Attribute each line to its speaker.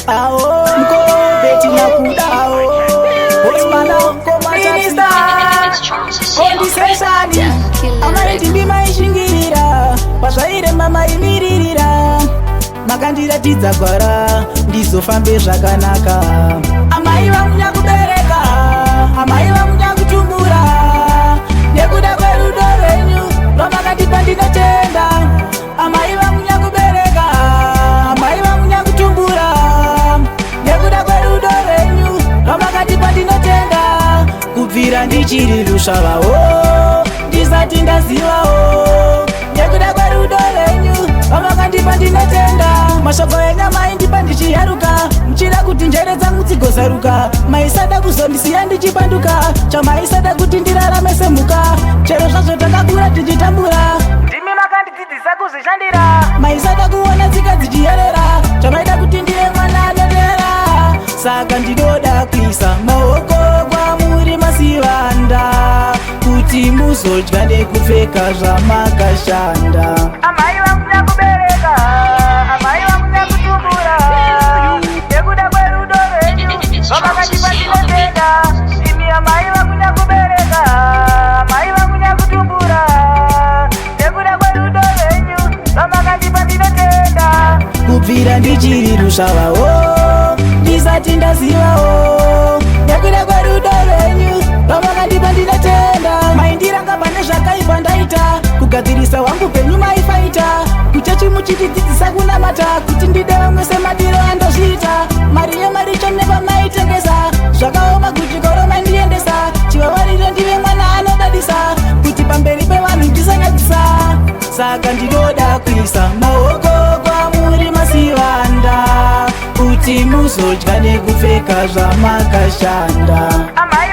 Speaker 1: Ao mkobeti na kudao Osmana komatata kondiseshani amaiti ndimaishingirira pasvaire mama imiririra makandiratidza gwara ndizofambe zvakanaka amai vamunya kubereka amai vamunya kutumbura nekuda kwerudo rwenyu rwamakandipa ndinotenda amai vamunya kubereka amai vamunya kutumbura nekuda kwerudo rwenyu rwamakandipa ndinotenda kubvira ndichiri rusvavawo ndisati ndazivawo nekuda kwerudo rwenyu rwamakandipa ndinotenda mashoko enyama indipa ndichiyaruka muchida kuti njere dzangu dzigozaruka maisada kuzondisiya ndichipanduka chamaisada kuti ndirarame semhuka chero zvazvo takakura tichitambura ndimi makandidzidzisa kuzvishandira maisada kuona tsika dzichiyerera chamaida kuti ndive mwana anotera saka ndinoda kuisa maoko kwamuri masivanda kuti muzodya nekupfeka zvamakashanda amai vamunya kubereka amai vamunya kutumbura nekuda kwerudo rwenyu rwamakandipa ndinotenda imi amai vamunya kubereka amai vamunya kutumbura nekuda kwerudo rwenyu rwamakandipa ndinotenda kubvira ndichiri rusvavawo ndisati ndazivawo nekuda kwerudo rwenyu rwamakandipa ndinotenda maindirangamba nezvakaipa ndaita kugadzirisa wangu penyu maifaita kuchechi muchitidzidzisa kunamata kuti ndide vamwe semadiro andozviita mari yemaricho nevamaitengesa zvakaoma kuchikoro mandiendesa chivavariro ndive mwana anodadisa kuti pamberi pevanhu ndisanyadzisa saka ndinoda kuisa maoko kwamuri masivanda kuti muzodya nekupfeka zvamakashanda amai